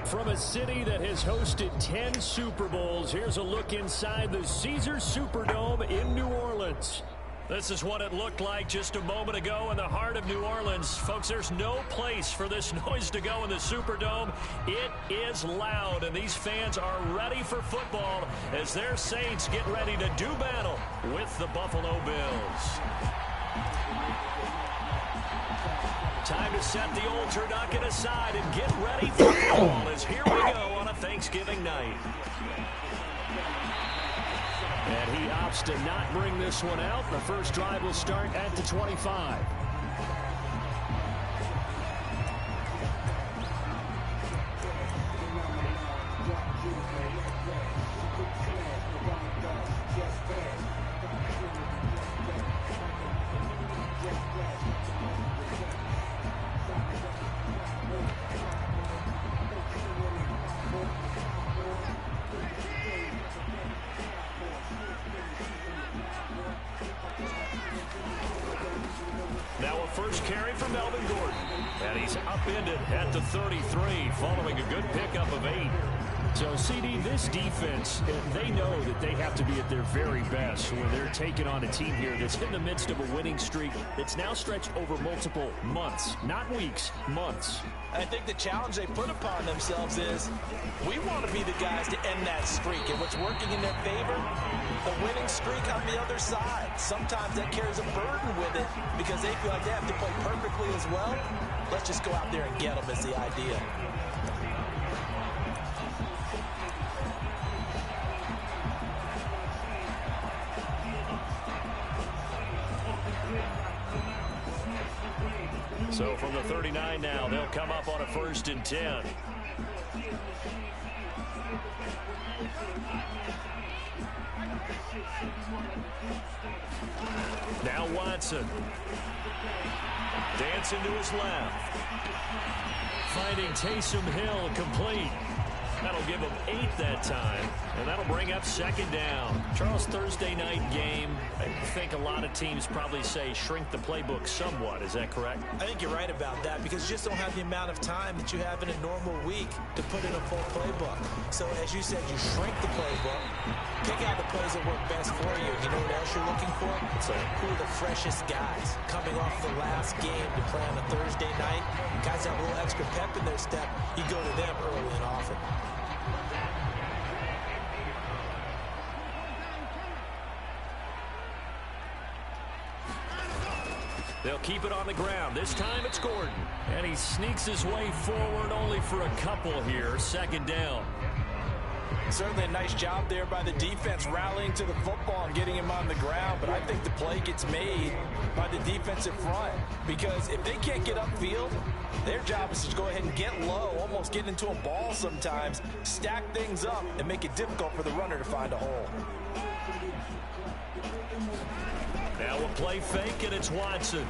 From a city that has hosted 10 Super Bowls, here's a look inside the Caesars Superdome in New Orleans. This is what it looked like just a moment ago in the heart of New Orleans. Folks, there's no place for this noise to go in the Superdome. It is loud, and these fans are ready for football as their Saints get ready to do battle with the Buffalo Bills. Time to set the old turducken aside and get ready for football as here we go on a Thanksgiving night. And he opts to not bring this one out. The first drive will start at the 25. Now a first carry for Melvin Gordon. And he's upended at the 33 following a good pickup of 8. So, CD, this defense, they know that they have to be at their very best when they're taking on a team here that's in the midst of a winning streak that's now stretched over multiple months, not weeks, months. I think the challenge they put upon themselves is we want to be the guys to end that streak. And what's working in their favor, the winning streak on the other side. Sometimes that carries a burden with it because they feel like they have to play perfectly as well. Let's just go out there and get them is the idea. So from the 39 now, they'll come up on a 1st and 10. Now Watson. Dancing to his left. Finding Taysom Hill complete. That'll give him 8 that time, and that'll bring up 2nd down. Charles, Thursday night game, I think a lot of teams probably say shrink the playbook somewhat. Is that correct? I think you're right about that because you just don't have the amount of time that you have in a normal week to put in a full playbook. So as you said, you shrink the playbook, pick out the plays that work best for you. You know what else you're looking for? Who are the freshest guys coming off the last game to play on a Thursday night? Guys have a little extra pep in their step. You go to them early and often. They'll keep it on the ground. This time it's Gordon. And he sneaks his way forward only for a couple here. 2nd down. Certainly a nice job there by the defense rallying to the football and getting him on the ground. But I think the play gets made by the defensive front. Because if they can't get upfield, their job is to go ahead and get low, almost get into a ball sometimes, stack things up, and make it difficult for the runner to find a hole. Now a play fake, and it's Watson.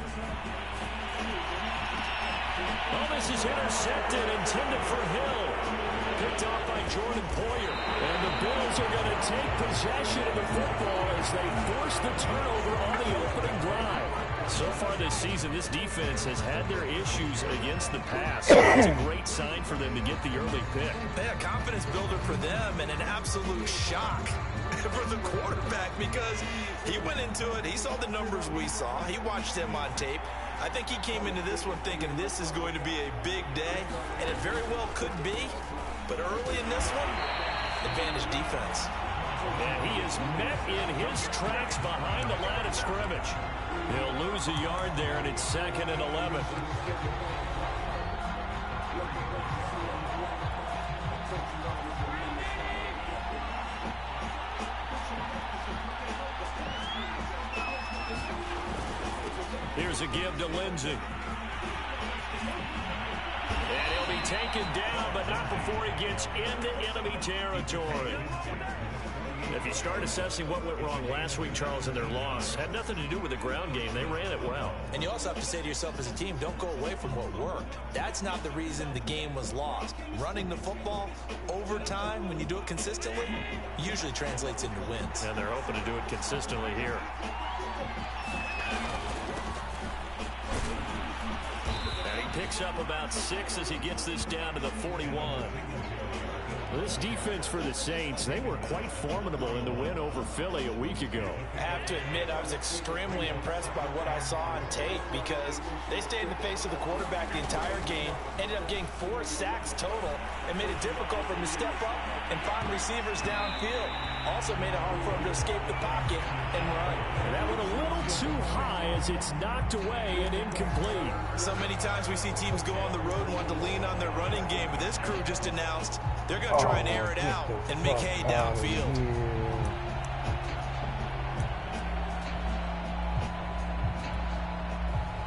Oh, this is intercepted, intended for Hill. Picked off by Jordan Poyer. And the Bills are going to take possession of the football as they force the turnover on the opening drive. So far this season, this defense has had their issues against the pass. It's a great sign for them to get the early pick. Yeah, confidence builder for them and an absolute shock for the quarterback because he went into it. He saw the numbers we saw. He watched them on tape. I think he came into this one thinking this is going to be a big day, and it very well could be. But early in this one, advantage defense. And he is met in his tracks behind the line of scrimmage. He'll lose a yard there, and it's 2nd and 11. Here's a give to Lindsey. And he'll be taken down, but not before he gets into enemy territory. If you start assessing what went wrong last week, Charles, in their loss, had nothing to do with the ground game. They ran it well. And you also have to say to yourself as a team, don't go away from what worked. That's not the reason the game was lost. Running the football over time, when you do it consistently, usually translates into wins. And they're hoping to do it consistently here. picks up about 6 as he gets this down to the 41. This defense for the Saints, they were quite formidable in the win over Philly a week ago. I have to admit, I was extremely impressed by what I saw on tape because they stayed in the face of the quarterback the entire game, ended up getting 4 sacks total, and made it difficult for him to step up and find receivers downfield. Also made it hard for him to escape the pocket and run. And that went a little too high as it's knocked away and incomplete. So many times we see teams go on the road and want to lean on their running game, but this crew just announced they're going to try and air it out and make hay downfield.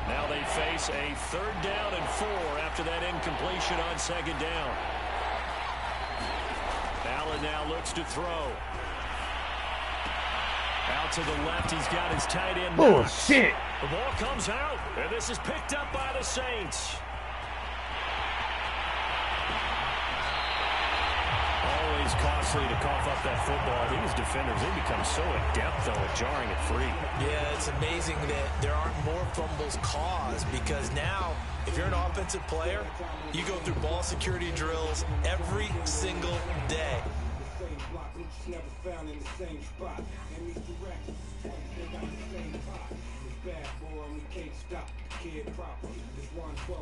Now they face a 3rd down and 4 after that incompletion on 2nd down. Allen now looks to throw. Out to the left, he's got his tight end. Oh, shit. The ball comes out, and this is picked up by the Saints. Always costly to cough up that football. These defenders, they become so adept, though, at jarring it free. Yeah, it's amazing that there aren't more fumbles caused because now, if you're an offensive player, you go through ball security drills every single day.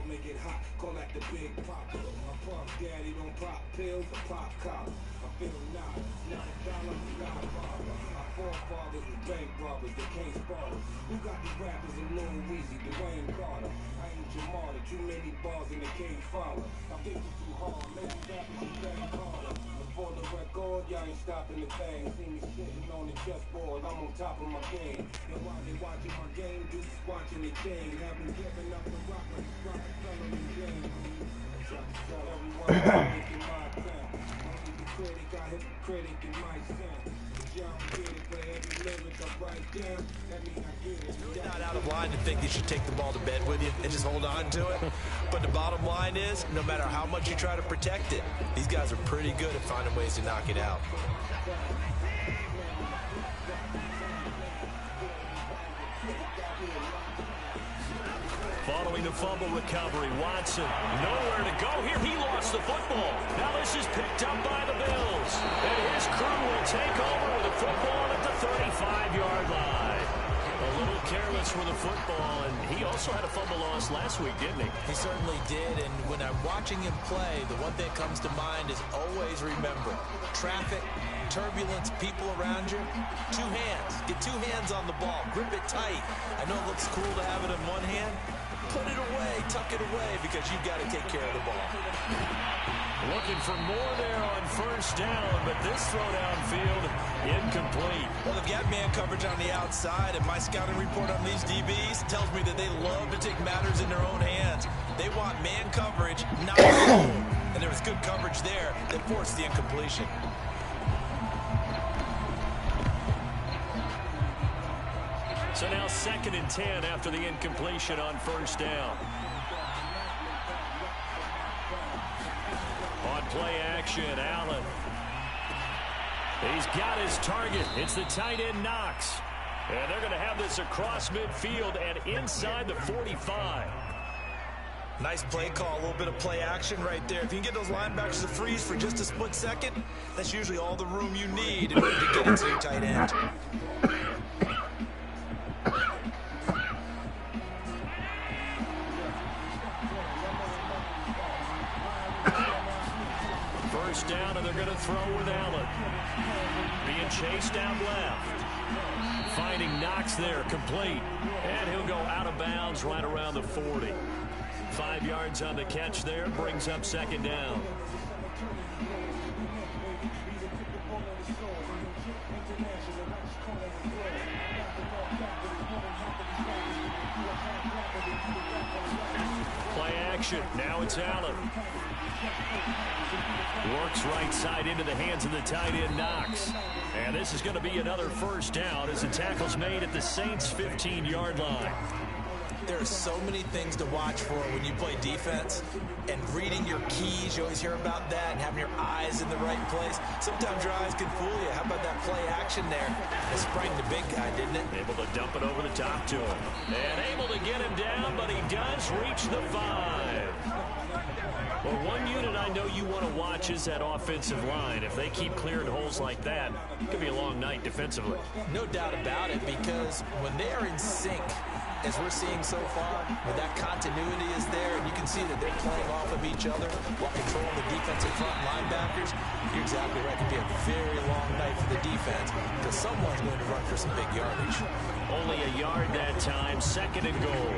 Make it hot, call that the big papa. My puff daddy don't pop pills or pop collar. I feel not $9, our forefathers was bank robbers, they can't spar us. Who got these rappers a little Weezy, Dwayne Carter? I ain't Jamal, too many bars in the cage follow. I think it's too hard, maybe rappers is bang harder. For the record, y'all ain't stopping the thing. See me sitting on the chessboard, I'm on top of my game. And while they watching my game, dudes watching the game. Haven't given up the rock like it's rock, fellow in the game. Everyone making my town. Only the critic, I hit the critic in my sound. Y'all get it for every lyric I write down. That mean I get it. It's really not out of line to think you should take the ball to bed with you and just hold on to it. But the bottom line is, no matter how much you try to protect it, these guys are pretty good at finding ways to knock it out. Following the fumble recovery, Watson nowhere to go here. He lost the football. Now this is picked up by the Bills. And his crew will take over with the football at the 35-yard line. A little careless with the football, and he also had a fumble loss last week, didn't he? He certainly did, and when I'm watching him play, the one thing that comes to mind is always remember, traffic, turbulence, people around you, 2 hands. Get 2 hands on the ball. Grip it tight. I know it looks cool to have it in one hand. Put it away, tuck it away, because you've got to take care of the ball. Looking for more there on 1st down, but this throw downfield incomplete. Well, they've got man coverage on the outside, and my scouting report on these DBs tells me that they love to take matters in their own hands. They want man coverage, not zone. And there was good coverage there that forced the incompletion. So now 2nd and 10 after the incompletion on 1st down. On play action, Allen. He's got his target. It's the tight end Knox. And they're going to have this across midfield and inside the 45. Nice play call, a little bit of play action right there. If you can get those linebackers to freeze for just a split second, that's usually all the room you need in order to get into your tight end. First down, and they're going to throw with Allen. Being chased out left. Finding Knox there, complete. And he'll go out of bounds right around the 40. 5 yards on the catch there, brings up 2nd down. Play action, now it's Allen. Works right side into the hands of the tight end Knox. And this is going to be another 1st down as the tackle's made at the Saints' 15-yard line. There are so many things to watch for when you play defense, and reading your keys. You always hear about that, and having your eyes in the right place. Sometimes your eyes can fool you. How about that play action there? It sprang the big guy, didn't it? Able to dump it over the top to him. And able to get him down, but he does reach the 5. Well, one unit I know you want to watch is that offensive line. If they keep clearing holes like that, it could be a long night defensively. No doubt about it, because when they are in sync, as we're seeing so far, when that continuity is there, and you can see that they're playing off of each other while controlling the defensive front linebackers, you're exactly right. It could be a very long night for the defense, because someone's going to run for some big yardage. Only a yard that time, 2nd and goal.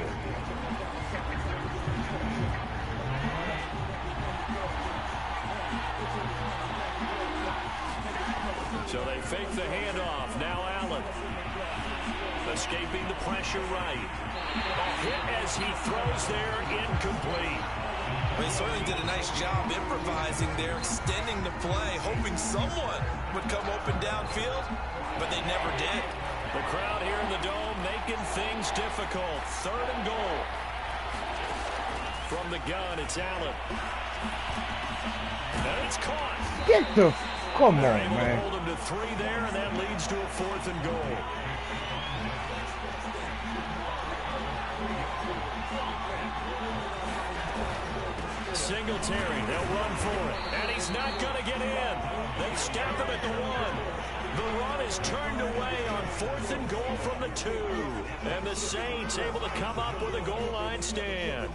So they fake the handoff. Now Allen. Escaping the pressure right. A hit as he throws there, incomplete. They certainly did a nice job improvising there, extending the play, hoping someone would come open downfield, but they never did. The crowd here in the Dome making things difficult. 3rd and goal. From the gun, it's Allen. And it's caught. Get the... Come on, able man. to hold him to 3 there, and that leads to a 4th and goal. Singletary, they'll run for it, and he's not going to get in. They stop him at the 1. The run is turned away on 4th and goal from the 2. And the Saints able to come up with a goal line stand.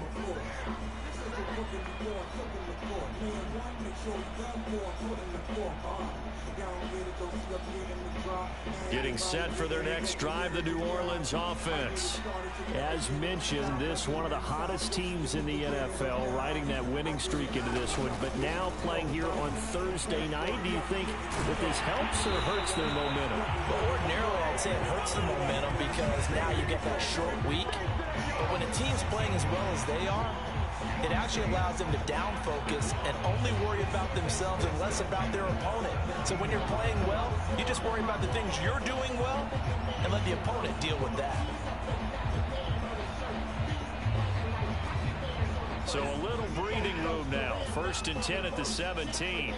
Getting set for their next drive, the New Orleans offense. As mentioned, this one of the hottest teams in the NFL, riding that winning streak into this one, but now playing here on Thursday night. Do you think that this helps or hurts their momentum? Well, ordinarily, I'd say it hurts the momentum because now you get that short week. But when a team's playing as well as they are, it actually allows them to down focus and only worry about themselves and less about their opponent. So when you're playing well, you just worry about the things you're doing well and let the opponent deal with that. So a little breathing room now. 1st and 10 at the 17.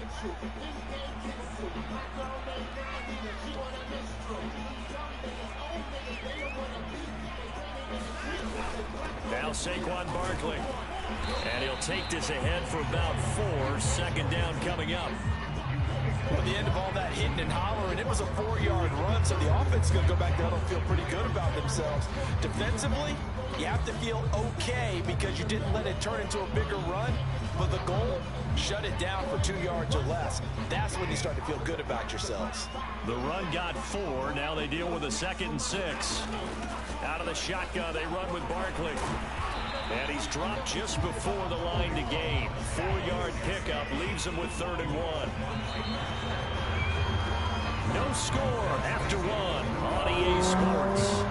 Now Saquon Barkley. And he'll take this ahead for about 4. 2nd down coming up. At the end of all that hitting and hollering, it was a 4-yard run, so the offense is going to go back there and feel pretty good about themselves. Defensively, you have to feel okay because you didn't let it turn into a bigger run, but the goal, shut it down for 2 yards or less. That's when you start to feel good about yourselves. The run got 4. Now they deal with a 2nd and 6. Out of the shotgun, they run with Barkley. And he's dropped just before the line to gain. 4-yard pickup leaves him with 3rd and 1. No score after 1 on EA Sports.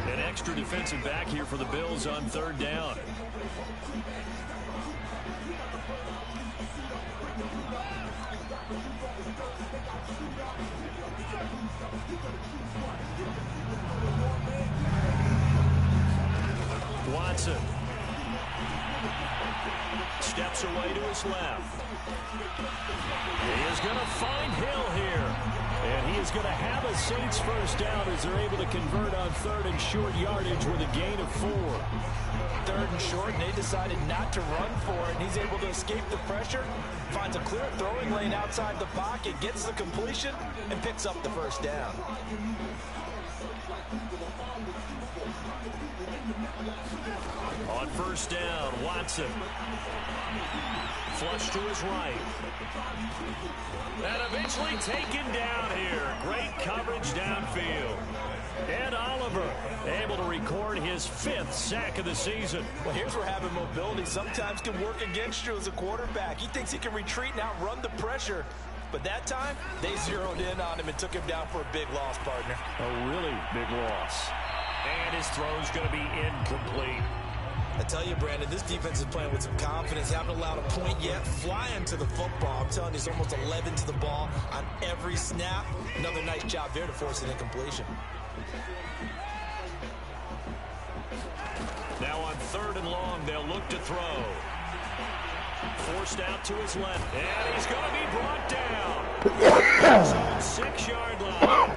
An extra defensive back here for the Bills on 3rd down. Watson steps away to his left. He is going to find Hill here. And he is going to have a Saints 1st down as they're able to convert on 3rd and short yardage with a gain of 4. 3rd and short, and they decided not to run for it, and he's able to escape the pressure, finds a clear throwing lane outside the pocket, gets the completion, and picks up the 1st down. On 1st down, Watson. Flush to his right. And eventually taken down here. Great coverage downfield. And Oliver able to record his 5th sack of the season. Well, here's where having mobility sometimes can work against you as a quarterback. He thinks he can retreat and outrun the pressure. But that time, they zeroed in on him and took him down for a big loss, partner. A really big loss. And his throw is going to be incomplete. I tell you, Brandon, this defense is playing with some confidence. Haven't allowed a point yet. Flying to the football. I'm telling you, it's almost 11 to the ball on every snap. Another nice job there to force an incompletion. Now on 3rd and long, they'll look to throw. Forced out to his left. And he's going to be brought down. 6-yard line.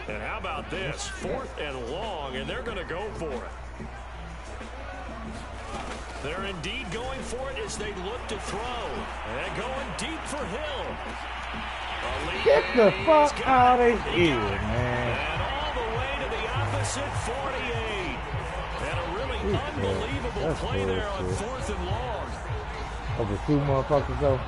And how about this? 4th and long, and they're going to go for it. They're indeed going for it as they look to throw. And going deep for Hill. Get the fuck out of here, man. And all the way to the opposite 48. And a really unbelievable play there on 4th and long. Over 2 motherfuckers though.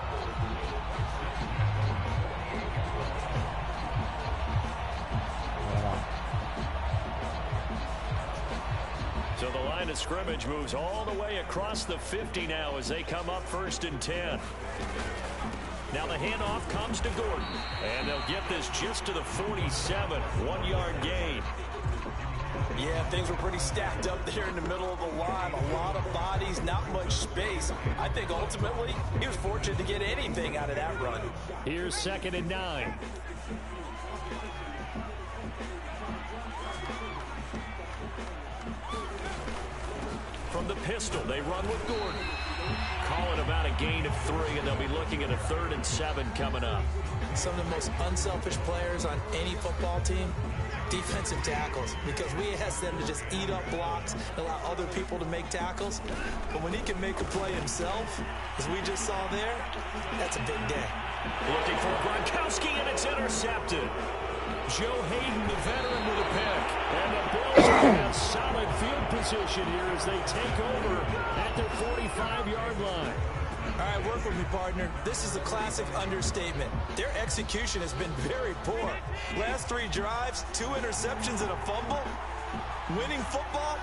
So the line of scrimmage moves all the way across the 50 now as they come up 1st and 10. Now the handoff comes to Gordon. And they'll get this just to the 47. 1-yard gain. Yeah, things were pretty stacked up there in the middle of the line. A lot of bodies, not much space. I think ultimately he was fortunate to get anything out of that run. Here's 2nd and 9. From the pistol, they run with Gordon. Call it about a gain of 3, and they'll be looking at a 3rd and 7 coming up. Some of the most unselfish players on any football team, defensive tackles, because we ask them to just eat up blocks, allow other people to make tackles. But when he can make a play himself, as we just saw there, that's a big day. Looking for Gronkowski, and it's intercepted. Joe Hayden, the veteran, with a pick. And the Bills are in solid field position here as they take over at their 45-yard line. All right, work with me, partner. This is a classic understatement. Their execution has been very poor. Last 3 drives, 2 interceptions and a fumble. Winning football?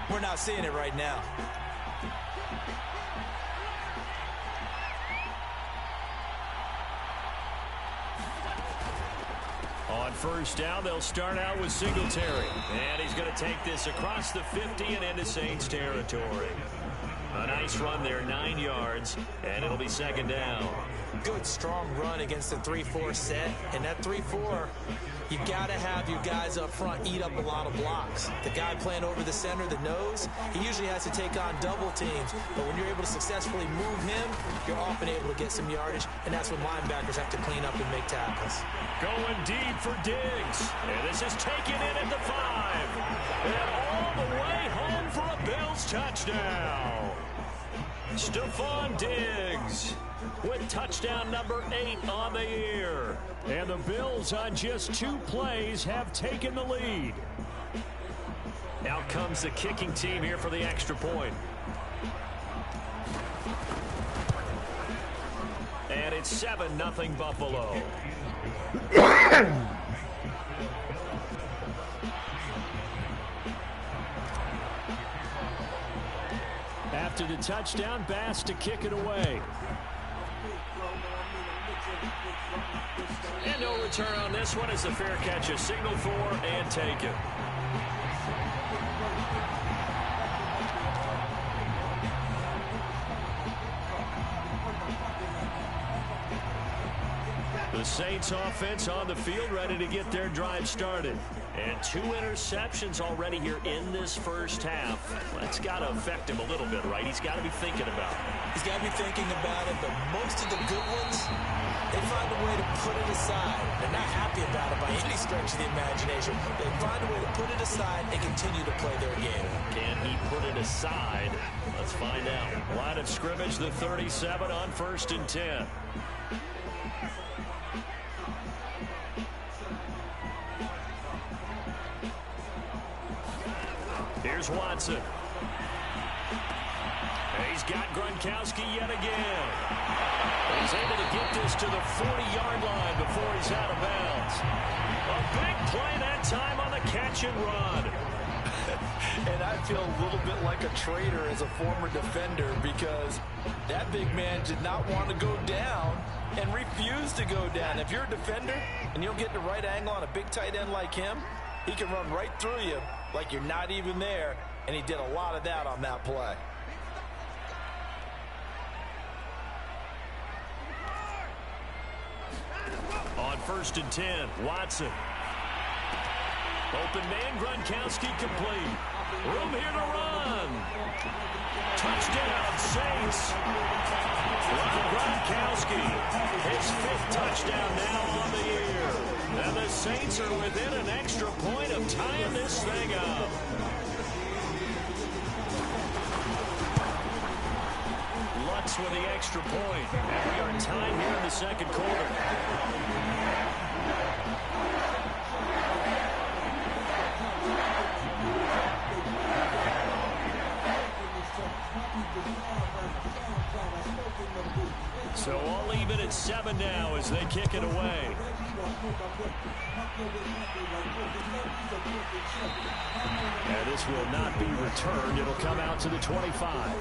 We're not seeing it right now. On 1st down, they'll start out with Singletary. And he's going to take this across the 50 and into Saints territory. A nice run there, 9 yards, and it'll be 2nd down. Good, strong run against the 3-4 set. And that 3-4, you got to have your guys up front eat up a lot of blocks. The guy playing over the center, the nose, he usually has to take on double teams. But when you're able to successfully move him, you're often able to get some yardage, and that's when linebackers have to clean up and make tackles. Going deep for Diggs. And this is taken in at the 5. And all the way home for a Bills touchdown. Stephon Diggs with touchdown number 8 on the year. And the Bills on just 2 plays have taken the lead. Out comes the kicking team here for the extra point. And it's 7-0 Buffalo. After the touchdown, Bass to kick it away. And no return on this one as the fair catch is signaled for and taken. The Saints offense on the field ready to get their drive started. And 2 interceptions already here in this first half. That's got to affect him a little bit, right? He's got to be thinking about it. He's got to be thinking about it, but most of the good ones, they find a way to put it aside. They're not happy about it by any stretch of the imagination. They find a way to put it aside and continue to play their game. Can he put it aside? Let's find out. Line of scrimmage, the 37 on 1st and 10. Here's Watson. got Gronkowski yet again. He's able to get this to the 40-yard line before he's out of bounds. A big play that time on the catch and run. And I feel a little bit like a traitor as a former defender because that big man did not want to go down and refused to go down. If you're a defender and you don't get the right angle on a big tight end like him, he can run right through you like you're not even there, and he did a lot of that on that play. On 1st and 10, Watson. Open man, Gronkowski complete. Room here to run. Touchdown, Saints. Gronkowski, his 5th touchdown now on the year. And the Saints are within an extra point of tying this thing up. Lutz with the extra point. And we are tied here in the second quarter. So all even at 7 now as they kick it away. And this will not be returned. It'll come out to the 25.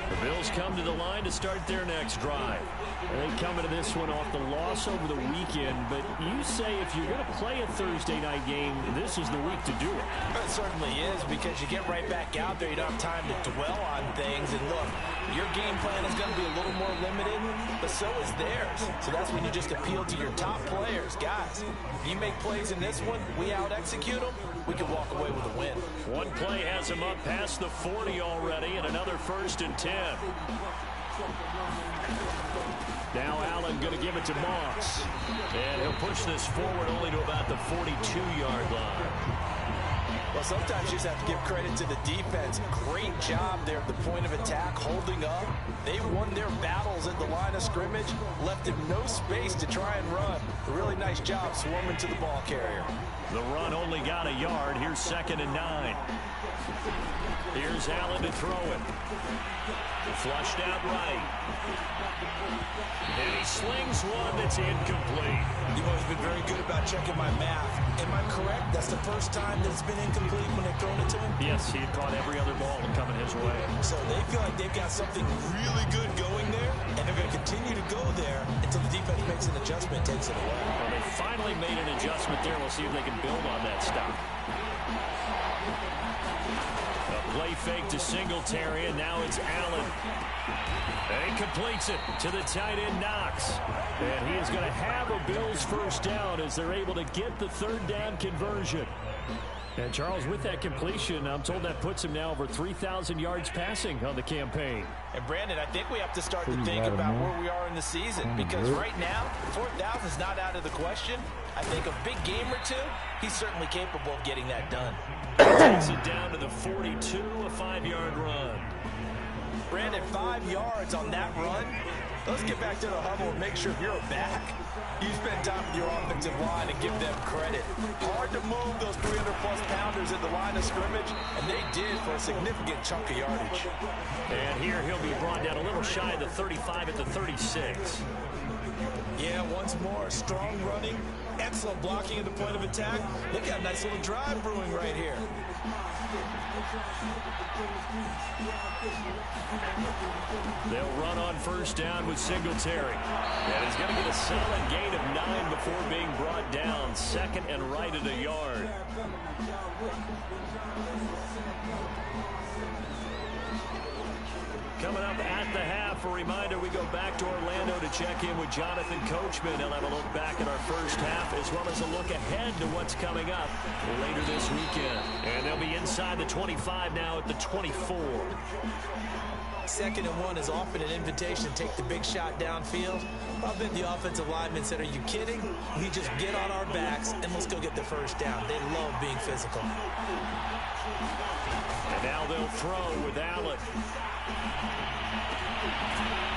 The Bills come to the line to start their next drive. They come into this one off the loss over the weekend, but you say if you're going to play a Thursday night game, this is the week to do it. It certainly is, because you get right back out there. You don't have time to dwell on things. And look, your game plan is going to be a little more limited, but so is theirs. So that's when you just appeal to your top players. Guys, if you make plays in this one, we out-execute them, we can walk away with a win. One play has him up past the 40 already, and another 1st and 10. Now Allen going to give it to Moss. And he'll push this forward only to about the 42-yard line. Well, sometimes you just have to give credit to the defense. Great job there at the point of attack, holding up. They won their battles at the line of scrimmage, left him no space to try and run. A really nice job swarming to the ball carrier. The run only got a yard. Here's 2nd and 9. Here's Allen to throw it. Flushed out right. And he slings one that's incomplete. You've always been very good about checking my math. Am I correct? That's the first time that it's been incomplete when they've thrown it to him? Yes, he had caught every other ball coming his way. So they feel like they've got something really good going there, and they're going to continue to go there until the defense makes an adjustment, takes it away. Well, they finally made an adjustment there. We'll see if they can build on that stop. A play fake to Singletary, and now it's Allen. And he completes it to the tight end, Knox. And he is going to have a Bills first down as they're able to get the 3rd down conversion. And Charles, with that completion, I'm told that puts him now over 3,000 yards passing on the campaign. And Brandon, I think we have to start to think about where we are in the season, because right now, 4,000 is not out of the question. I think a big game or two, he's certainly capable of getting that done. Takes it down to the 42, a 5-yard run. Brandon, 5 yards on that run. Let's get back to the huddle and make sure you're back. You spend time with your offensive line and give them credit. Hard to move those 300-plus pounders at the line of scrimmage, and they did for a significant chunk of yardage. And here he'll be brought down a little shy of the 35 at the 36. Yeah, once more, strong running, excellent blocking at the point of attack. Look at a nice little drive brewing right here. They'll run on 1st down with Singletary. And he's going to get a solid gain of 9 before being brought down. 2nd and right at a yard. Coming up at the half, a reminder, we go back to Orlando to check in with Jonathan Coachman. He'll have a look back at our first half, as well as a look ahead to what's coming up later this weekend. And they'll be inside the 25 now at the 24. 2nd and 1 is often an invitation to take the big shot downfield. I bet the offensive lineman said, are you kidding? We just get on our backs and let's go get the first down. They love being physical. And now they'll throw with Allen.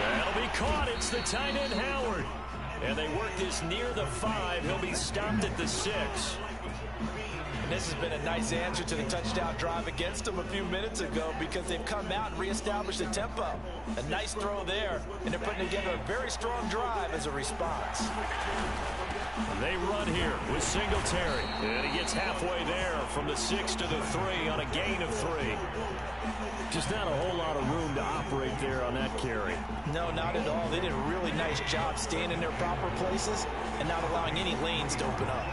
That'll be caught. It's the tight end, Howard. And they work this near the 5. He'll be stopped at the 6. And this has been a nice answer to the touchdown drive against them a few minutes ago because they've come out and reestablished the tempo. A nice throw there, and they're putting together a very strong drive as a response. They run here with Singletary. And he gets halfway there from the 6 to the 3 on a gain of 3. Just not a whole lot of room to operate there on that carry. No, not at all. They did a really nice job staying in their proper places and not allowing any lanes to open up.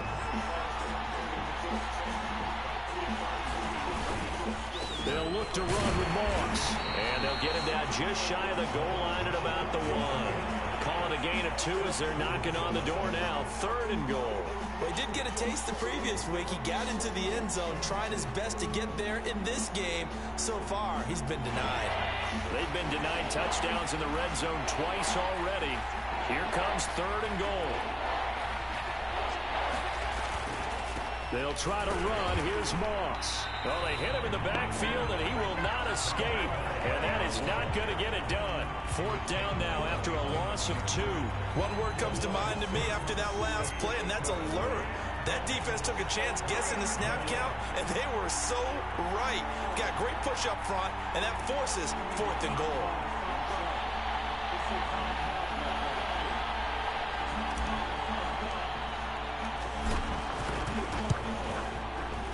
They'll look to run with Moss. And they'll get him down just shy of the goal line at about the 1. Calling a gain of 2 as they're knocking on the door now. 3rd and goal. Well, he did get a taste the previous week. He got into the end zone, trying his best to get there in this game. So far, he's been denied. They've been denied touchdowns in the red zone twice already. Here comes 3rd and goal. They'll try to run. Here's Moss. Well, they hit him in the backfield, and he will not escape. And that is not going to get it done. 4th down now after a loss of 2. One word comes to mind to me after that last play, and that's alert. That defense took a chance guessing the snap count, and they were so right. Got great push up front, and that forces 4th and goal.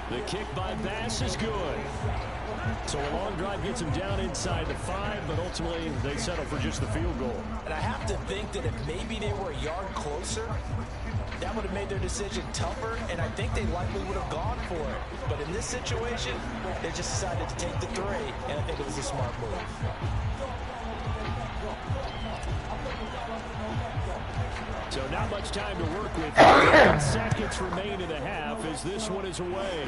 The kick by Bass is good. So a long drive gets him down inside the 5, but ultimately they settle for just the field goal. And I have to think that if maybe they were a yard closer, that would have made their decision tougher, and I think they likely would have gone for it. But in this situation, they just decided to take the 3, and I think it was a smart move. So not much time to work with. 10 seconds remain in the half as this one is away.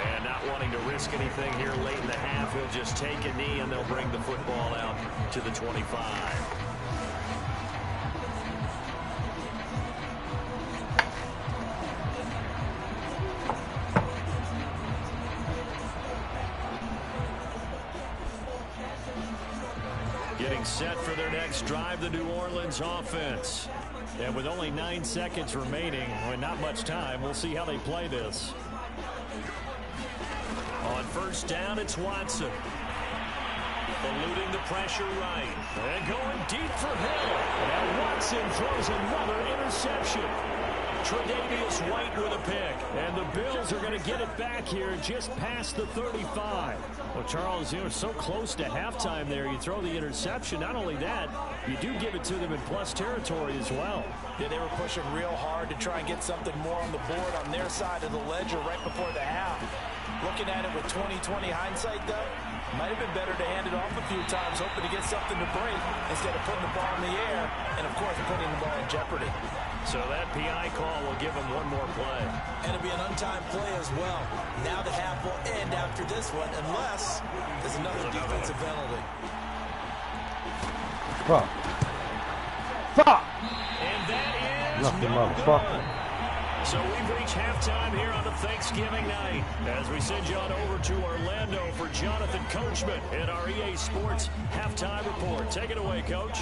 And not wanting to risk anything here late in the half, he'll just take a knee and they'll bring the football out to the 25. Getting set for their next drive, the New Orleans offense. And with only 9 seconds remaining, and not much time, we'll see how they play this. On 1st down, it's Watson. Eluding the pressure right. And going deep for Hill. And Watson throws another interception. Tre'Davious White with a pick. And the Bills are going to get it back here just past the 35. Well, Charles, you know, so close to halftime there. You throw the interception. Not only that, you do give it to them in plus territory as well. Yeah, they were pushing real hard to try and get something more on the board on their side of the ledger right before the half. Looking at it with 20/20 hindsight, though, might have been better to hand it off a few times, hoping to get something to break instead of putting the ball in the air and, of course, putting the ball in jeopardy. So that PI call will give them one more play. And it'll be an untimed play as well. Now the half will end after this one, unless there's another defensive penalty. Fuck. Fuck! And that is Lucky no motherfucker. good. So we've reached halftime here on a Thanksgiving night as we send you on over to Orlando for Jonathan Coachman in our EA Sports Halftime Report. Take it away, Coach.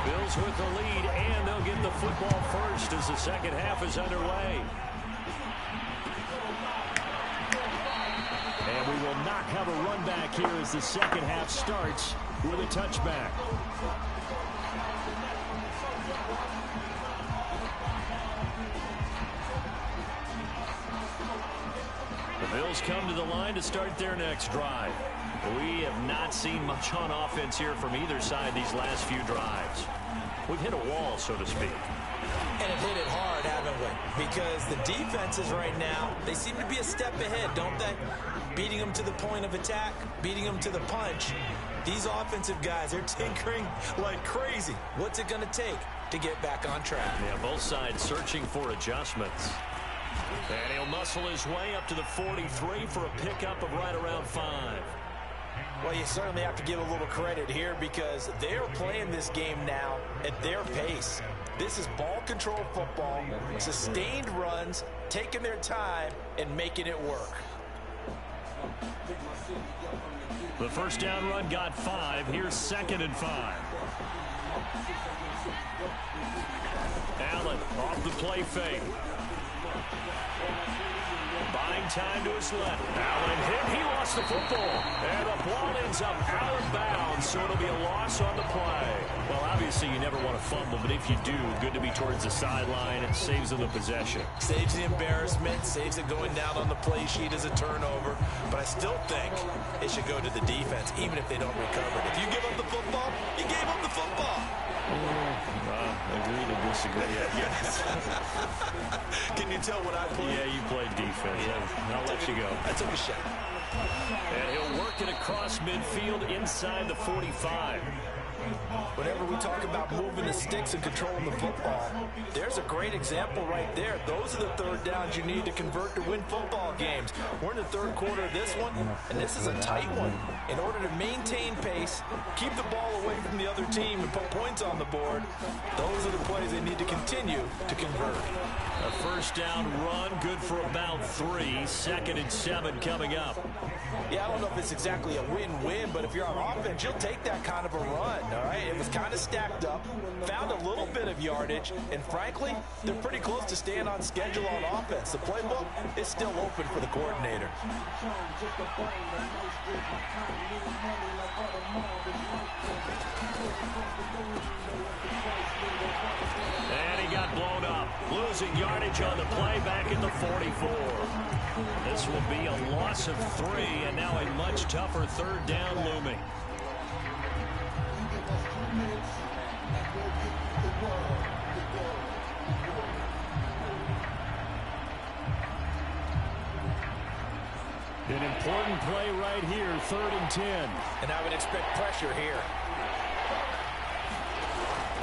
Bills with the lead, and they'll get the football first as the second half is underway. And we will not have a run back here as the second half starts with a touchback. The Bills come to the line to start their next drive. We have not seen much on offense here from either side these last few drives. We've hit a wall, so to speak. And have hit it hard, haven't we? Because the defenses right now, they seem to be a step ahead, don't they? Beating them to the point of attack, beating them to the punch. These offensive guys, they're tinkering like crazy. What's it going to take to get back on track? Yeah, both sides searching for adjustments. And he'll muscle his way up to the 43 for a pickup of right around 5. Well, you certainly have to give a little credit here because they're playing this game now at their pace. This is ball control football, sustained runs, taking their time, and making it work. The first down run got 5. Here's 2nd and 5. Allen off the play fake. Buying time to his left. Allen hit. He lost the football. And the ball ends up out of bounds, so it'll be a loss on the play. Well, obviously you never want to fumble, but if you do, good to be towards the sideline. It saves them the possession. Saves the embarrassment, saves it going down on the play sheet as a turnover. But I still think it should go to the defense, even if they don't recover it. If you give up the football, you gave up the football. Agree to disagree, I guess. Can you tell what I played? Yeah, you played defense. Yeah. I'll let you go. I took a shot. And he'll work it across midfield inside the 45. Whenever we talk about moving the sticks and controlling the football, there's a great example right there. Those are the third downs you need to convert to win football games. We're in the third quarter of this one, and this is a tight one. In order to maintain pace, keep the ball away from the other team, and put points on the board, those are the plays they need to continue to convert. A first down run, good for about 3. 2nd and 7 coming up. Yeah, I don't know if it's exactly a win-win, but if you're on offense, you'll take that kind of a run, all right? It was kind of stacked up, found a little bit of yardage, and frankly, they're pretty close to staying on schedule on offense. The playbook is still open for the coordinator. And he got blown up. Losing yardage on the play back at the 44. This will be a loss of 3, and now a much tougher third down looming. An important play right here, 3rd and 10. And I would expect pressure here.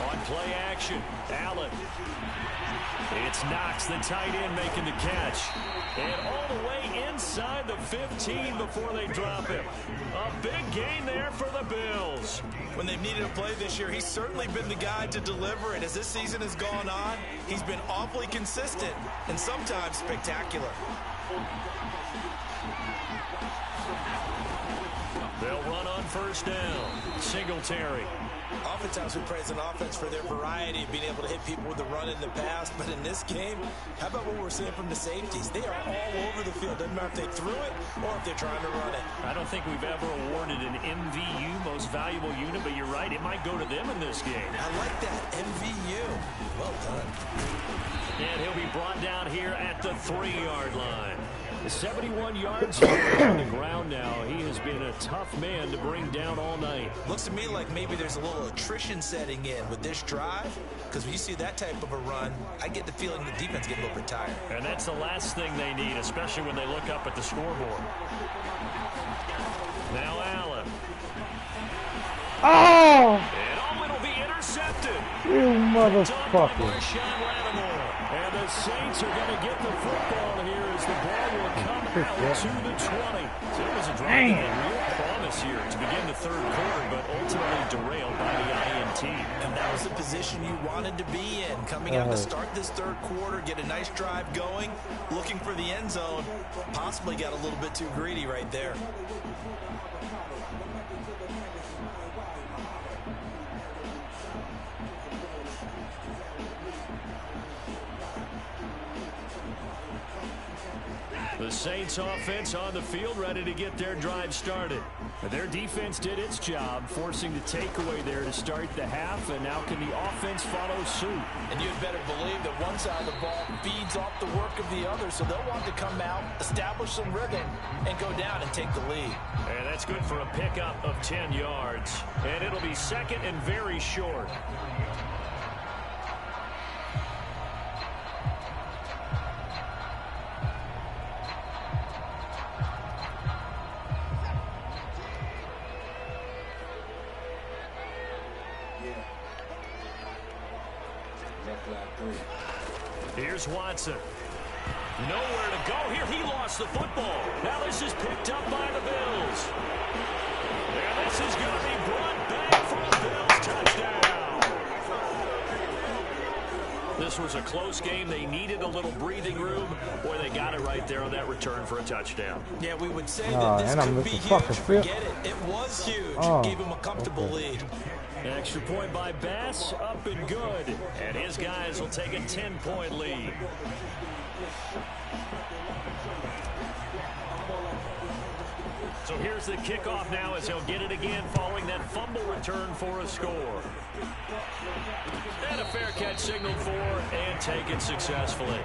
On play action, Allen. It's Knox, the tight end, making the catch. And all the way inside the 15 before they drop him. A big gain there for the Bills. When they've needed a play this year, he's certainly been the guy to deliver it. As this season has gone on, he's been awfully consistent and sometimes spectacular. They'll run on first down. Singletary. Oftentimes we praise an offense for their variety of being able to hit people with the run in the past, but in this game, how about what we're seeing from the safeties? They are all over the field. Doesn't matter if they threw it or if they're trying to run it. I don't think we've ever awarded an MVU, most valuable unit, but you're right, it might go to them in this game. I like that, MVU. Well done. And he'll be brought down here at the 3-yard line. 71 yards on the ground now. He has been a tough man to bring down all night. Looks to me like maybe there's a little attrition setting in with this drive, because when you see that type of a run, I get the feeling the defense getting a little bit tired. And that's the last thing they need, especially when they look up at the scoreboard. Now Allen. Oh! And it'll be intercepted. You motherfucker. And the Saints are going to get the football here as the ball will come out to the 20. So it was a drive that had real promise here to begin the third quarter, but ultimately derailed by the INT. And that was the position you wanted to be in. Coming out to start this third quarter, get a nice drive going, looking for the end zone. Possibly got a little bit too greedy right there. The Saints offense on the field, ready to get their drive started. Their defense did its job, forcing the takeaway there to start the half, and now can the offense follow suit? And you'd better believe that one side of the ball feeds off the work of the other, so they'll want to come out, establish some rhythm, and go down and take the lead. And that's good for a pickup of 10 yards. And it'll be 2nd and very short. Here's Watson. Nowhere to go here. He lost the football. Now this is picked up by the Bills. is going to be brought back for a Bills touchdown. This was a close game. They needed a little breathing room. Boy, they got it right there on that return for a touchdown. Yeah, we would say that this could be huge. Forget it. It was huge. Gave him a comfortable lead. Extra point by Bass, up and good. And his guys will take a 10-point lead. So here's the kickoff now as he'll get it again following that fumble return for a score. And a fair catch signaled for and taken successfully.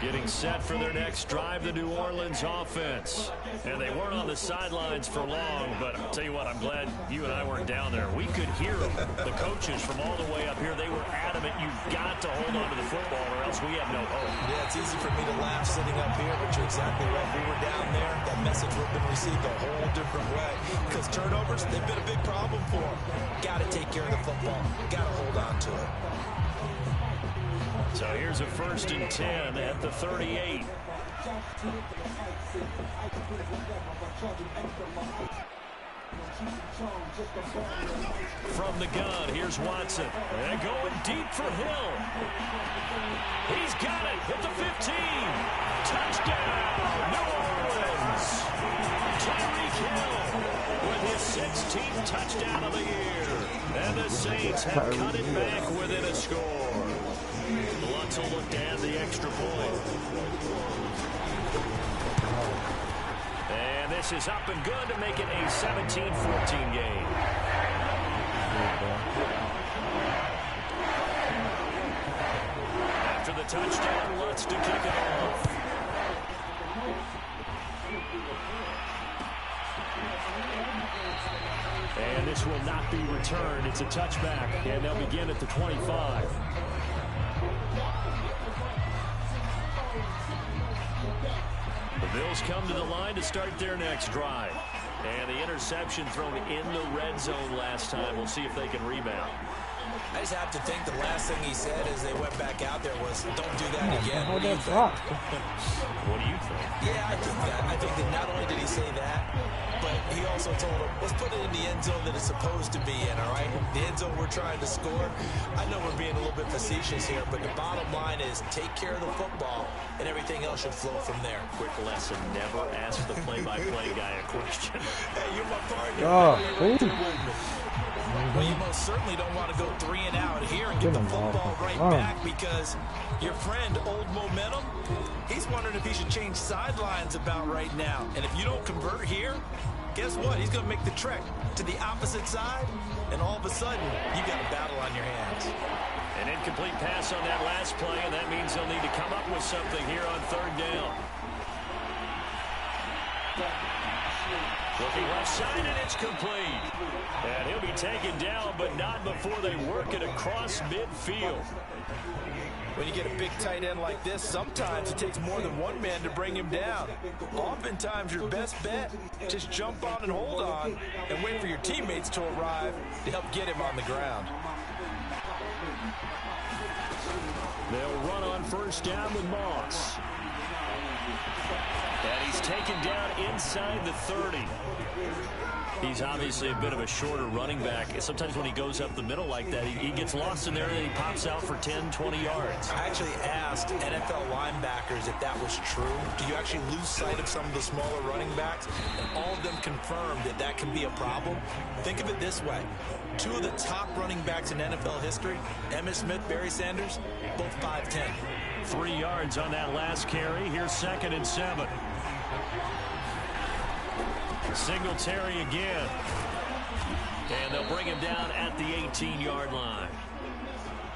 Getting set for their next drive, the New Orleans offense. And they weren't on the sidelines for long, but I'll tell you what, I'm glad you and I weren't down there. We could hear them. The coaches from all the way up here, they were adamant, you've got to hold on to the football or else we have no hope. Yeah, it's easy for me to laugh sitting up here, but you're exactly right. We were down there. That message would have been received a whole different way. Because turnovers, they've been a big problem for them. Got to take care of the football. Got to hold on to it. So here's a 1st and 10 at the 38. From the gun, here's Watson. And going deep for Hill. He's got it at the 15. Touchdown, New Orleans. Tyreek Hill with his 16th touchdown of the year. And the Saints have cut it back within a score. Lutz will look to add the extra point. And this is up and good to make it a 17-14 game. After the touchdown, Lutz to kick it off. And this will not be returned. It's a touchback, and they'll begin at the 25. The Bills come to the line to start their next drive. And the interception thrown in the red zone last time. We'll see if they can rebound. I just have to think the last thing he said as they went back out there was, don't do that again. What do you think? What do you think? Yeah, I think that. I think that not only did he say that, but he also told him, let's put it in the end zone that it's supposed to be in, all right? The end zone we're trying to score. I know we're being a little bit facetious here, but the bottom line is take care of the football, and everything else should flow from there. Quick lesson, never ask the play-by-play guy a question. Hey, you're my partner. Well, you most certainly don't want to go 3 and out here and get the football right back because your friend, Old Momentum, he's wondering if he should change sidelines about right now. And if you don't convert here, guess what? He's going to make the trek to the opposite side, and all of a sudden, you've got a battle on your hands. An incomplete pass on that last play, and that means they'll need to come up with something here on 3rd down. Looking left side, and it's complete. And he'll be taken down, but not before they work it across midfield. When you get a big tight end like this, sometimes it takes more than one man to bring him down. Oftentimes, your best bet, just jump on and hold on and wait for your teammates to arrive to help get him on the ground. They'll run on 1st down with Moss. And he's taken down inside the 30. He's obviously a bit of a shorter running back. Sometimes when he goes up the middle like that, he gets lost in there and he pops out for 10, 20 yards. I actually asked NFL linebackers if that was true. Do you actually lose sight of some of the smaller running backs? And all of them confirmed that that can be a problem. Think of it this way. 2 of the top running backs in NFL history, Emmitt Smith, Barry Sanders, both 5'10". 3 yards on that last carry. Here's 2nd and 7. Singletary again. And they'll bring him down at the 18-yard line.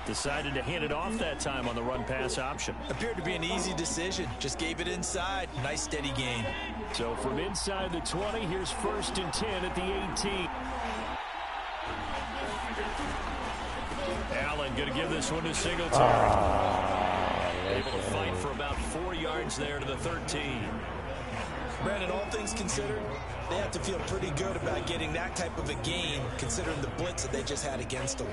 Decided to hand it off that time on the run-pass option. Appeared to be an easy decision. Just gave it inside. Nice, steady gain. So from inside the 20, here's 1st and 10 at the 18. Allen going to give this one to Singletary. Able to fight for about 4 yards there to the 13. Brandon, all things considered, they have to feel pretty good about getting that type of a gain, considering the blitz that they just had against them.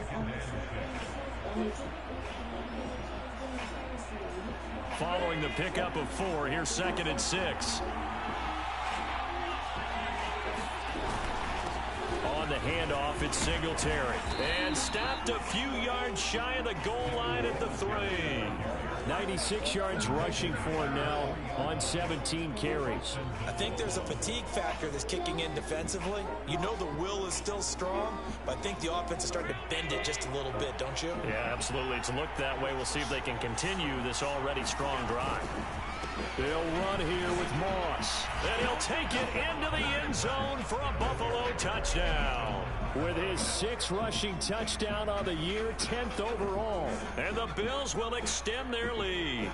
Following the pickup of 4, here's 2nd and 6. On the handoff, it's Singletary. And stopped a few yards shy of the goal line at the 3. 96 yards rushing for him now on 17 carries. I think there's a fatigue factor that's kicking in defensively. You know the will is still strong, but I think the offense is starting to bend it just a little bit, don't you? Yeah, absolutely. It's looked that way. We'll see if they can continue this already strong drive. They'll run here with Moss. And he'll take it into the end zone for a Buffalo touchdown. With his 6th rushing touchdown on the year, 10th overall. And the Bills will extend their lead.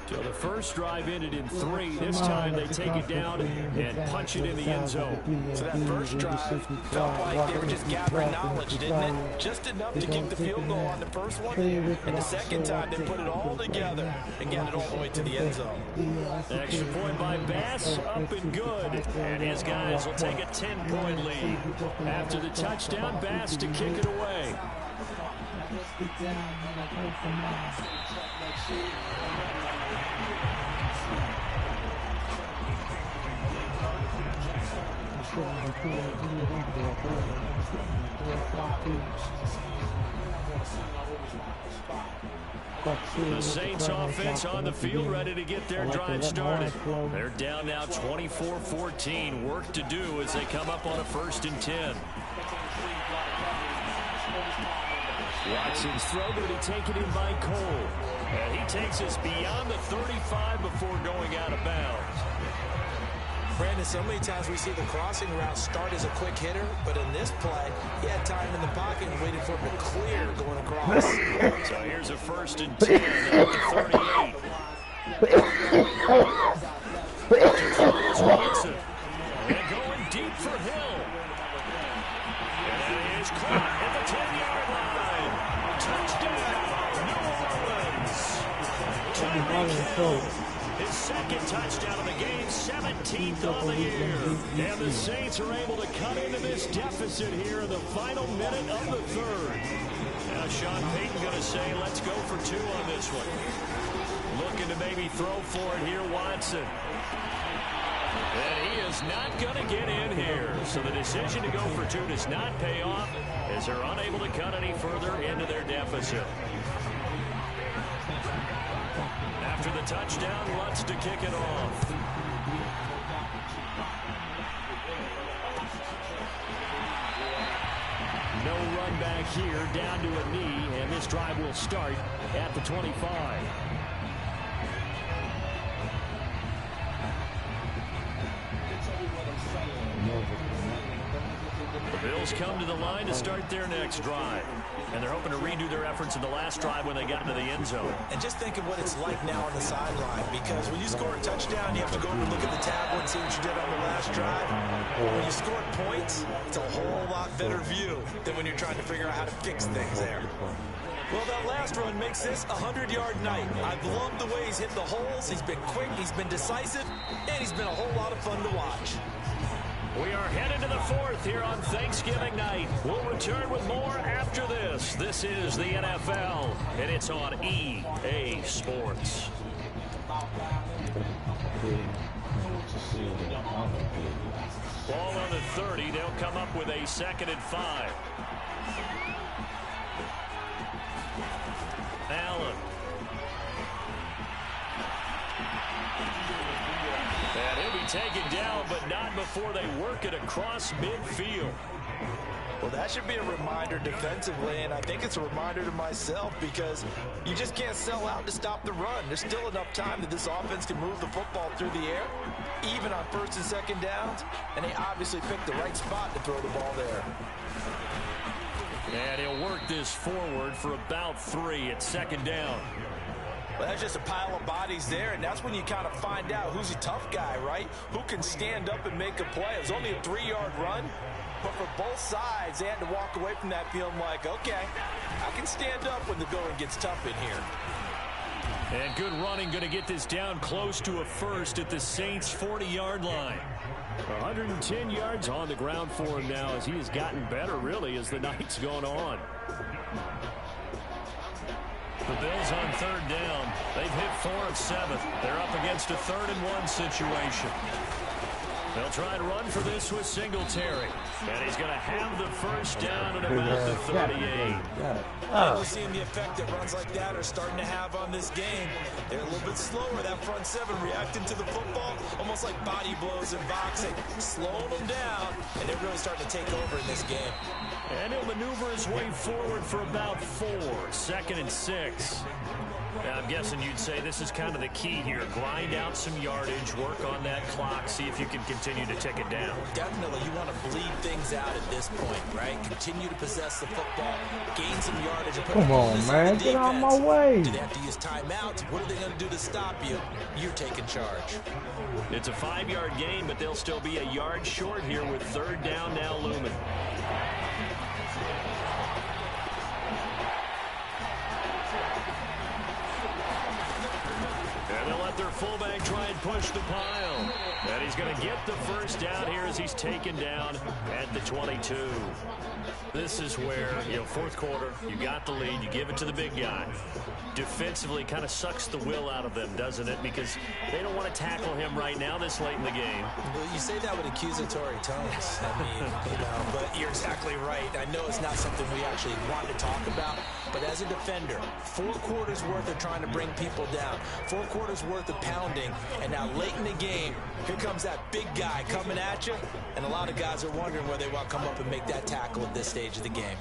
So the first drive ended in 3. This time they take it down and punch it in the end zone. So that first drive felt like they were just gathering knowledge, didn't it? Just enough to kick the field goal on the first one. And the second time they put it all together and get it all the way to the end zone. Extra point by Bass, up and good. And his guys will take a 10-point lead. After the touchdown, Bass to kick it away. The Saints offense on the field ready to get their drive started. They're down now 24-14. Work to do as they come up on a 1st and 10. Watson's throw going to be taken in by Cole. And he takes us beyond the 35 before going out of bounds. Brandon, so many times we see the crossing route start as a quick hitter, but in this play, he had time in the pocket and waited for him to clear going across. So here's a 1st and 10 at the 38. Watson. And going deep for Hill. And that is caught at the 10-yard line. Touchdown, New Orleans. Tyreek Hill. His 2nd touchdown of the game, 17th on the year. And the Saints are able to cut into this deficit here in the final minute of the 3rd. Now Sean Payton going to say, let's go for 2 on this one. Looking to maybe throw for it here, Watson. And he is not going to get in here. So the decision to go for 2 does not pay off as they're unable to cut any further into their deficit. After the touchdown, Lutz to kick it off. No run back here, down to a knee, and this drive will start at the 25. The Bills come to the line to start their next drive. And they're hoping to redo their efforts in the last drive when they got into the end zone. And just think of what it's like now on the sideline, because when you score a touchdown, you have to go over and look at the tablet and see what you did on the last drive. When you score points, it's a whole lot better view than when you're trying to figure out how to fix things there. Well, that last run makes this a 100-yard night. I've loved the way he's hit the holes. He's been quick, he's been decisive, and he's been a whole lot of fun to watch. We are headed to the 4th here on Thanksgiving night. We'll return with more after this. This is the NFL, and it's on EA Sports. Ball on the 30. They'll come up with a 2nd and 5. Allen. And he'll be taken down, but not before they work it across midfield. Well, that should be a reminder defensively, and I think it's a reminder to myself because you just can't sell out to stop the run. There's still enough time that this offense can move the football through the air, even on 1st and 2nd downs, and they obviously picked the right spot to throw the ball there. And he'll work this forward for about 3 at 2nd down. Well, that's just a pile of bodies there, and that's when you kind of find out who's a tough guy, right? Who can stand up and make a play. It was only a 3-yard run, but for both sides, they had to walk away from that feeling like, okay, I can stand up when the going gets tough in here. And good running, going to get this down close to a 1st at the Saints' 40-yard line. 110 yards on the ground for him now as he has gotten better, really, as the night's gone on. The Bills on third down. They've hit 4 of 7. They're up against a 3rd-and-1 situation. They'll try to run for this with Singletary. And he's going to have the first down at about the 38. We're seeing the effect that runs like that are starting to have on this game. They're a little bit slower, that front 7, reacting to the football, almost like body blows and boxing, slowing them down, and they're really starting to take over in this game. And he'll maneuver his way forward for about 4, 2nd and 6. Now, I'm guessing you'd say this is kind of the key here. Grind out some yardage, work on that clock, see if you can continue to tick it down. Definitely, you want to bleed things out at this point, right? Continue to possess the football, gain some yardage, and put Come on, man, get out of my way. Do they have to use timeouts? What are they going to do to stop you? You're taking charge. It's a 5-yard gain, but they'll still be a yard short here with 3rd down now looming. Their fullback try and push the pile. And he's going to get the first down here as he's taken down at the 22. This is where, 4th quarter, you got the lead, you give it to the big guy. Defensively kind of sucks the will out of them, doesn't it? Because they don't want to tackle him right now this late in the game. Well, you say that with accusatory tones. I mean, but you're exactly right. I know it's not something we actually want to talk about, but as a defender, 4 quarters worth of trying to bring people down, 4 quarters worth of pounding, and now late in the game, here comes that big guy coming at you, and a lot of guys are wondering where they want to come up and make that tackle at this stage of the game.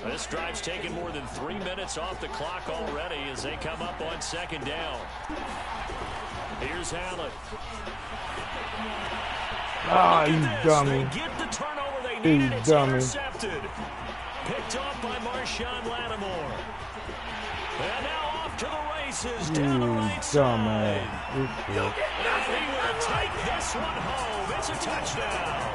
This drive's taken more than 3 minutes off the clock already as they come up on 2nd down. Here's Allen. Ah, you dummy. They get the turnover they needed. It's dummy. Intercepted. Picked off by Marshawn Lattimore. And now off to the races down the right side. He will take this one home. It's a touchdown.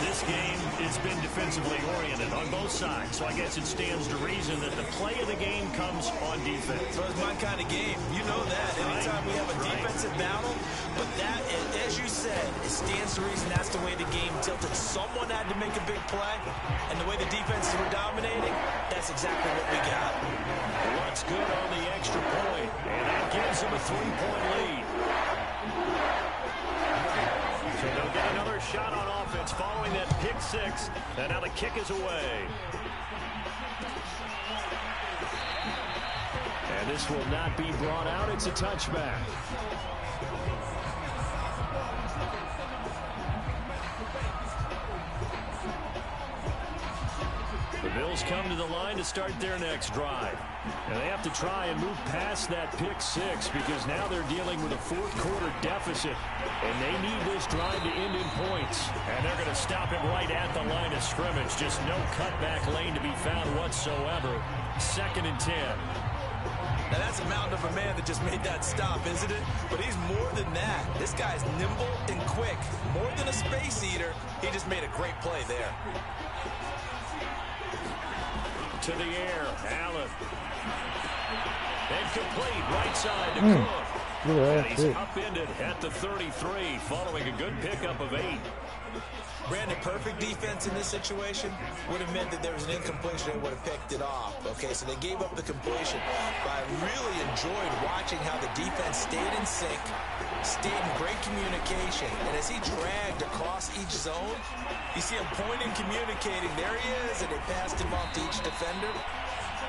This game has been defensively oriented on both sides, so I guess it stands to reason that the play of the game comes on defense. So it's my kind of game. You know that. Anytime we have a defensive battle, but that, as you said, it stands to reason that's the way the game tilted. Someone had to make a big play, and the way the defenses were dominating, that's exactly what we got. What's good on the extra point, and that gives them a 3-point lead. So they'll get another shot on offense following that pick 6, and now the kick is away. And this will not be brought out. It's a touchback. The Bills come to the line to start their next drive. And they have to try and move past that pick 6 because now they're dealing with a 4th quarter deficit. And they need this drive to end in points. And they're going to stop it right at the line of scrimmage. Just no cutback lane to be found whatsoever. 2nd and 10. Now that's a mountain of a man that just made that stop, isn't it? But he's more than that. This guy's nimble and quick. More than a space eater, he just made a great play there. To the air, Allen. And complete, right side to Cook. And he's upended at the 33, following a good pickup of 8. Brandon, perfect defense in this situation would have meant that there was an incompletion and would have picked it off. Okay, so they gave up the completion. But I really enjoyed watching how the defense stayed in sync, stayed in great communication. And as he dragged across each zone, you see him pointing, communicating. There he is, and they passed him off to each defender.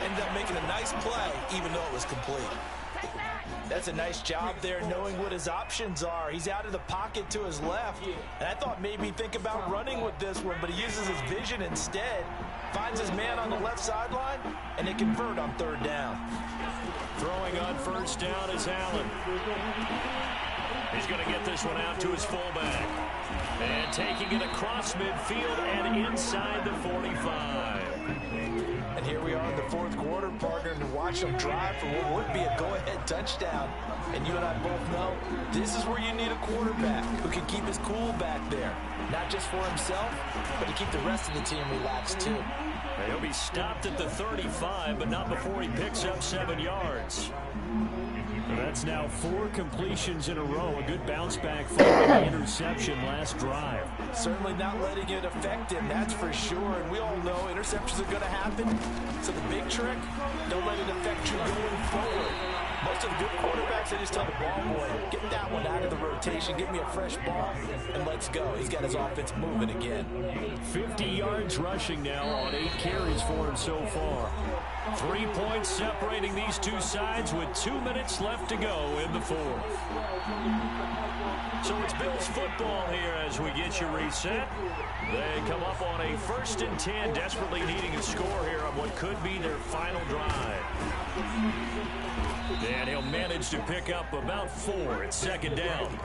Ended up making a nice play, even though it was complete. That's a nice job there, knowing what his options are. He's out of the pocket to his left. And I thought maybe think about running with this one, but he uses his vision instead. Finds his man on the left sideline, and they convert on 3rd down. Throwing on 1st down is Allen. He's going to get this one out to his fullback. And taking it across midfield and inside the 45. And here we are in the 4th quarter, partner, and to watch them drive for what would be a go-ahead touchdown. And you and I both know this is where you need a quarterback who can keep his cool back there. Not just for himself, but to keep the rest of the team relaxed too. He'll be stopped at the 35, but not before he picks up 7 yards. That's now 4 completions in a row. A good bounce back following the interception last drive. Certainly not letting it affect him, that's for sure. And we all know interceptions are going to happen. So the big trick, don't let it affect you going forward. Most of the good quarterbacks, they just tell the ball boy, get that one out of the rotation, give me a fresh ball, and let's go. He's got his offense moving again. 50 yards rushing now on 8 carries for him so far. 3 points separating these two sides with 2 minutes left to go in the fourth. So it's Bills football here as we get you reset. They come up on a 1st and 10, desperately needing a score here on what could be their final drive. And he'll manage to pick up about 4 at 2nd down.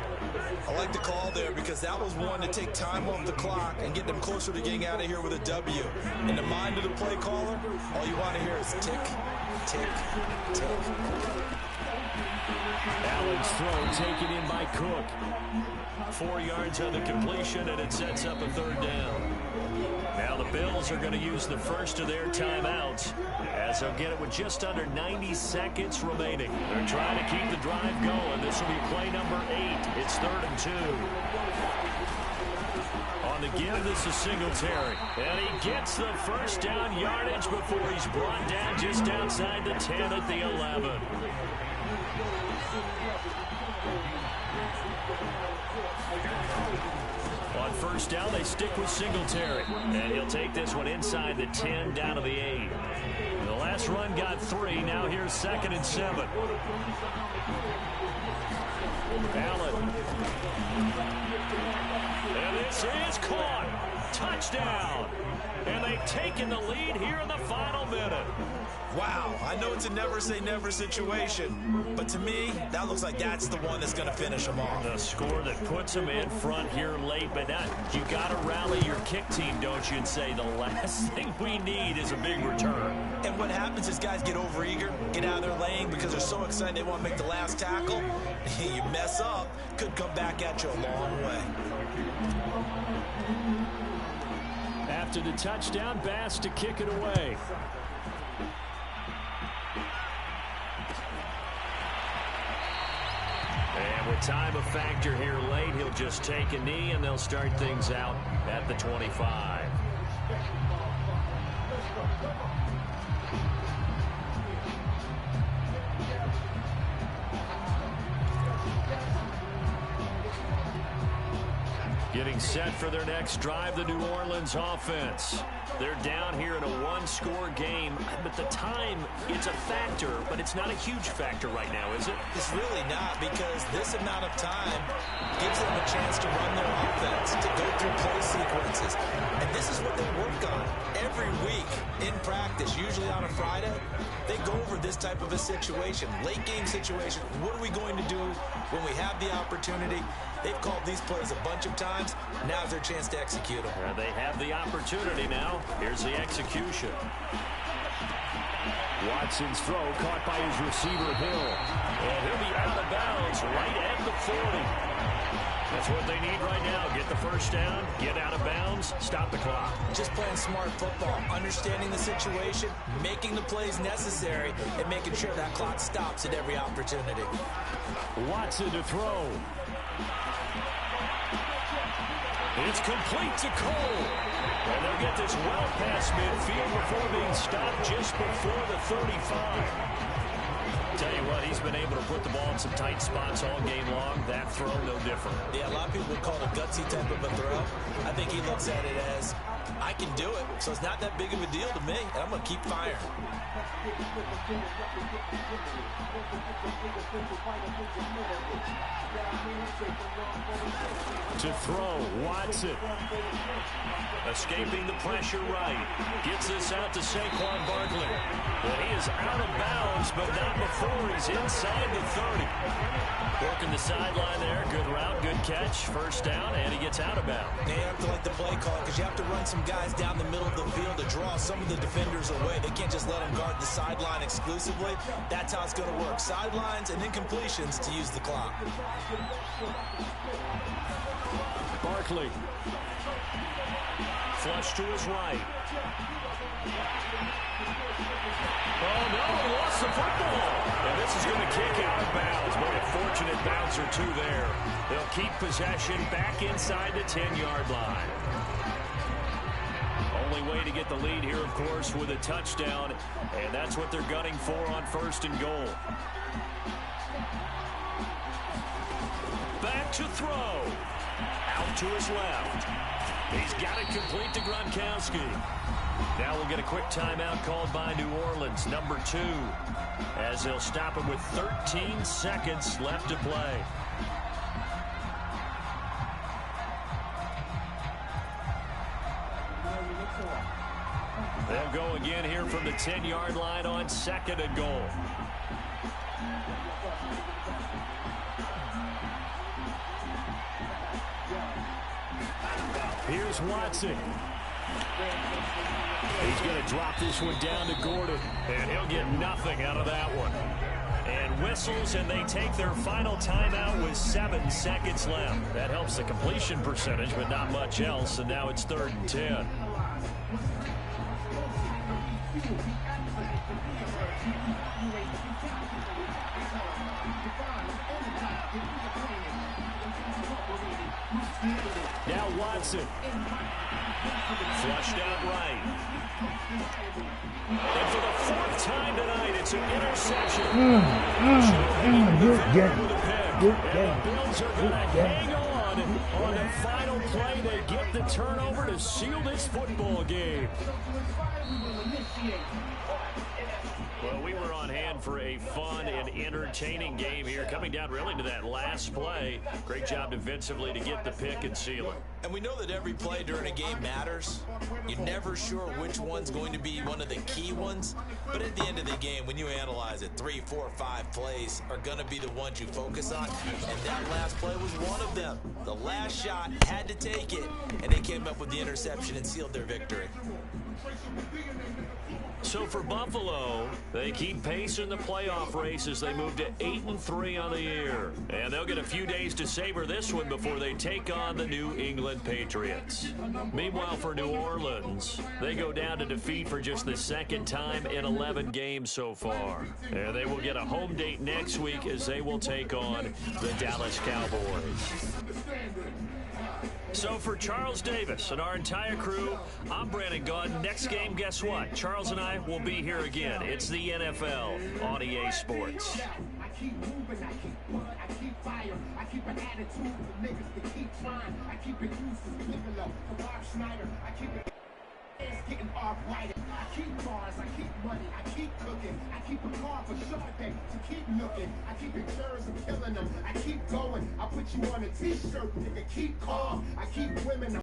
I like the call there because that was one to take time off the clock and get them closer to getting out of here with a W. In the mind of the play caller, all you want to hear is tick, tick, tick. Allen's throw taken in by Cook. 4 yards on the completion, and it sets up a 3rd down. Now the Bills are going to use the first of their timeouts as they'll get it with just under 90 seconds remaining. They're trying to keep the drive going. This will be play number 8. It's 3rd and 2. On the give, this is Singletary. And he gets the first down yardage before he's brought down just outside the 10 at the 11. On 1st down, they stick with Singletary. And he'll take this one inside the 10 down to the 8. The last run got 3. Now here's 2nd and 7. Allen. And this is caught. Touchdown. And they've taken the lead here in the final minute. Wow, I know it's a never-say-never situation, but to me, that looks like that's the one that's going to finish them off. The score that puts them in front here late, but now you got to rally your kick team, don't you, and say the last thing we need is a big return. And what happens is guys get overeager, get out of their lane because they're so excited they want to make the last tackle. You mess up, could come back at you a long way. After the touchdown, Bass to kick it away. And with time a factor here late, he'll just take a knee and they'll start things out at the 25. Getting set for their next drive, the New Orleans offense. They're down here in a 1-score game, but the time, it's a factor, but it's not a huge factor right now, is it? It's really not, because this amount of time gives them a chance to run their offense, to go through play sequences. And this is what they work on every week in practice, usually on a Friday. They go over this type of a situation, late game situation. What are we going to do when we have the opportunity? They've called these plays a bunch of times. Now's their chance to execute them. They have the opportunity now. Here's the execution. Watson's throw caught by his receiver, Hill. And he'll be out of bounds right at the 40. That's what they need right now. Get the first down, get out of bounds, stop the clock. Just playing smart football, understanding the situation, making the plays necessary, and making sure that clock stops at every opportunity. Watson to throw. It's complete to Cole. And they'll get this well past midfield before being stopped just before the 35. Tell you what, he's been able to put the ball in some tight spots all game long. That throw, no different. Yeah, a lot of people would call it a gutsy type of a throw. I think he looks at it as, I can do it, so it's not that big of a deal to me, and I'm going to keep firing. To throw, Watson. Escaping the pressure right. Gets this out to Saquon Barkley. Well, he is out of bounds, but not before he's inside the 30. Working the sideline there. Good route, good catch. First down, and he gets out of bounds. You have to like the play call because you have to run some guys down the middle of the field to draw some of the defenders away. They can't just let them guard the sideline exclusively. That's how it's going to work. Sidelines and incompletions to use the clock. Barkley. Flush to his right. Oh, no, he lost the football. And this is going to kick out of bounds, but a fortunate bounce or two there. They'll keep possession back inside the 10-yard line. Only way to get the lead here, of course, with a touchdown, and that's what they're gunning for on 1st and goal. Back to throw. Out to his left. He's got it complete to Gronkowski. Now we'll get a quick timeout called by New Orleans, number 2, as they'll stop him with 13 seconds left to play. They'll go again here from the 10-yard line on 2nd and goal. Here's Watson. He's going to drop this one down to Gordon, and he'll get nothing out of that one. And whistles, and they take their final timeout with 7 seconds left. That helps the completion percentage, but not much else, and now it's 3rd and 10. Now Watson. Flushed out right. And for the 4th time tonight, it's an interception. Good game. Good And game. the Bills are going to hang on the final play. They get the turnover to seal this football game. Well, we were on hand for a fun and entertaining game here, coming down really to that last play. Great job defensively to get the pick and seal it. And we know that every play during a game matters. You're never sure which one's going to be one of the key ones. But at the end of the game, when you analyze it, 3, 4, 5 plays are going to be the ones you focus on. And that last play was one of them. The last shot had to take it, and they came up with the interception and sealed their victory. So for Buffalo, they keep pace in the playoff race as they move to 8-3 on the year. And they'll get a few days to savor this one before they take on the New England Patriots. Meanwhile, for New Orleans, they go down to defeat for just the 2nd time in 11 games so far. And they will get a home date next week as they will take on the Dallas Cowboys. So for Charles Davis and our entire crew, I'm Brandon Gaudin. Next game, guess what? Charles and I will be here again. It's the NFL on EA Sports. I keep moving, I keep blood, I keep fire, I keep an attitude for niggas to keep trying. I keep it useless, Nicola, for Bob Schneider. I keep it getting off white. I keep bars, I keep money, I keep cooking. I keep a car for Sade to keep looking. I keep insurance and killing them. I keep going. I put you on a t-shirt, nigga. Keep calm. I keep women.